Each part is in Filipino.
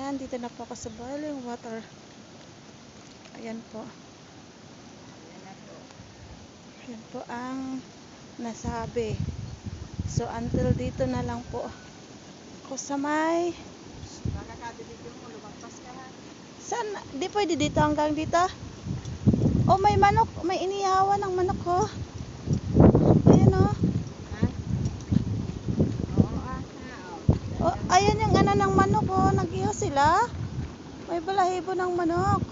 Ayan, dito na po ako sa boiling water. Ayan po. Ayan po ang nasabi. So, until dito na lang po ako sa may... Saan? Di pwede dito hanggang dito? Oh, may manok. May inihawan ng manok, oh. Ayan, oh. Oh, ayan yung ano ng manok, oh. Nag-ihaw sila. May balahibo ng manok.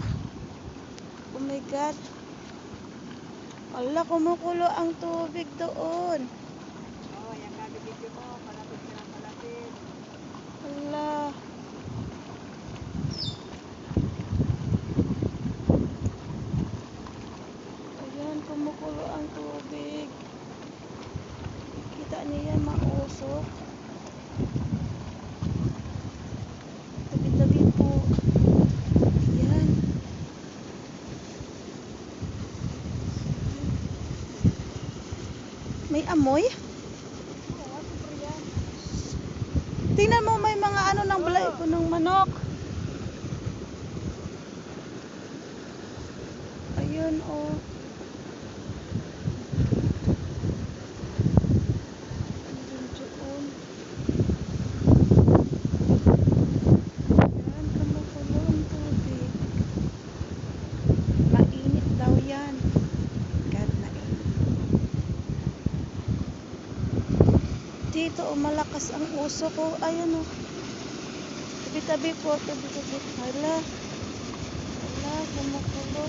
Oh my God. Ala, kumukulo ang tubig doon. Oh, yung kabibidyo mo, palapit na palapit. Ala. Ayan, kumukulo ang tubig. Kita niya mausok. Tabi-tabi po. Ayan. May amoy? Oo, super yan. Tingnan mo, may mga ano ng balahibo ng manok. Ayun, oh. Ayun, doon. Ayan, kumukulo ang tubig. Mainit daw yan. God, mainit. Dito, oh, malakas ang usok, oh. Ayun, oh. Tabi-tabi po, tabi-tabi. Hala. Hala, kumukulo.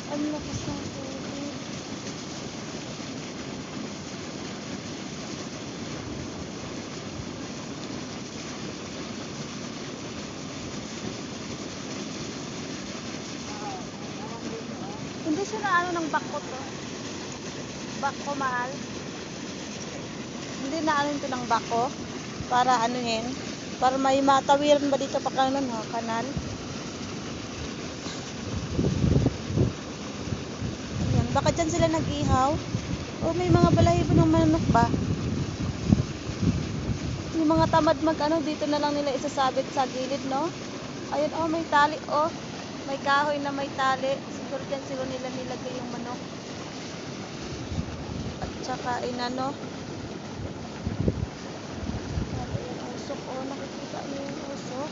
Ang lakas ng tubig. Hindi siya na ano ng bako to. Bako, mahal. Hindi na ano ito ng bako. Para ano yun. Para may matawiran ba dito pa kanan, ha? Kanal. Ayan. Baka dyan sila nag-ihaw. O may mga balahibo ng manok ba? Yung mga tamad mag ano, dito na lang nila isasabit sa gilid, no? Ayun, oh, may tali, oh. May kahoy na may tali. Siguro dyan sila nila nilagay yung manok. At saka, inano. Yung usok, oh. Nakikita niyo yung usok.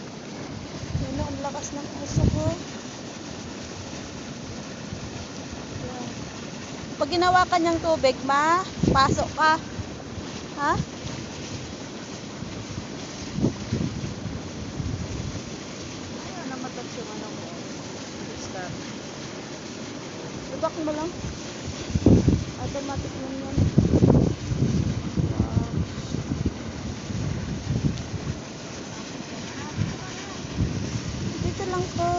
Yun, ang lakas ng usok, oh. Yan. Pag ginawakan niyang tubig, pasok ka. Ha? Ayaw na matouch yung ano mo. Start. Ibak mo lang. Automatic lang yan. Dito lang to.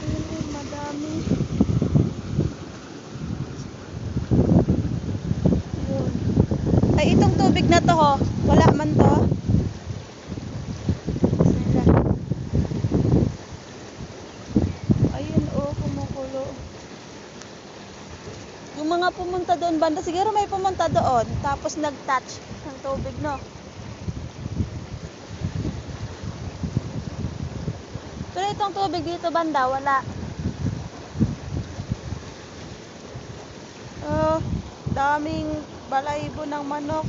Ayun, madami. Ayun. Ay, itong tubig na to, ho. Wala man to. Ayun, oh, kumukulo. Yung mga pumunta doon banda, siguro may pumunta doon. Tapos nag-touch ng tubig, no? Pero itong tubig dito banda, wala. Oh, daming balahibo ng manok.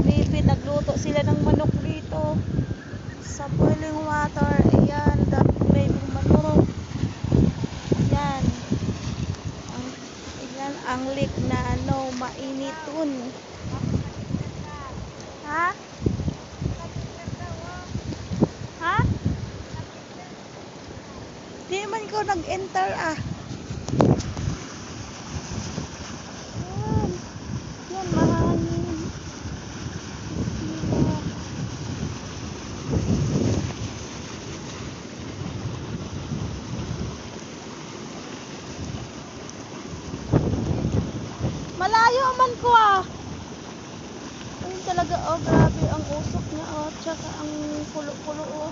Maybe nagluto sila ng manok dito. Sa boiling water. Ayan, daming balahibong manok. Ayan. Ayan, ang lake na ano, mainiton. Ha? Ha? Di man ko nag-enter, ah. Ayan. Ayan, mahangin. Bismillah. Malayo man ko, ah. Ayun talaga, oh, grabe ang usok niya, oh. Tsaka ang kulo-kulo, oh.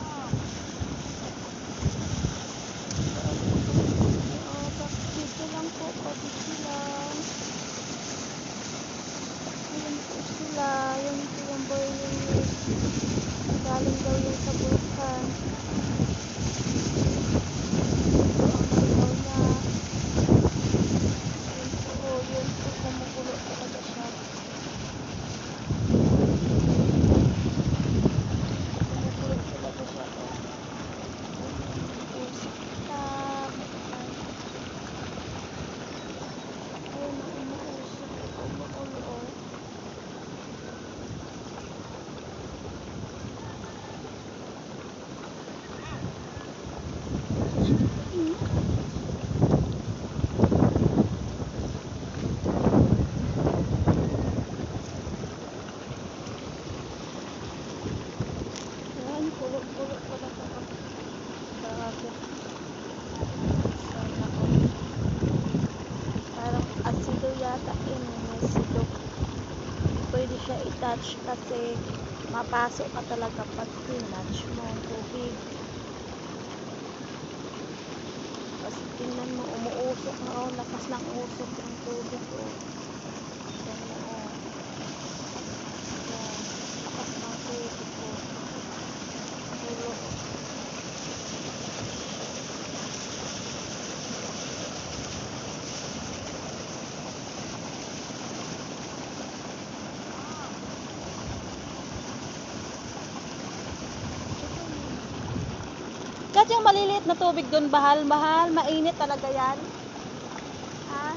siya i-touch kasi mapasok ka talaga pag tinouch mo ang tubig. Kasi tingnan mo, umuusok na oh, lakas ng usok ng tubig oh. Tingnan mo oh. Yan, lakas ng tubig oh. Ulo oh. Kahit yung maliliit na tubig doon, mahal, mainit talaga yan. Ha?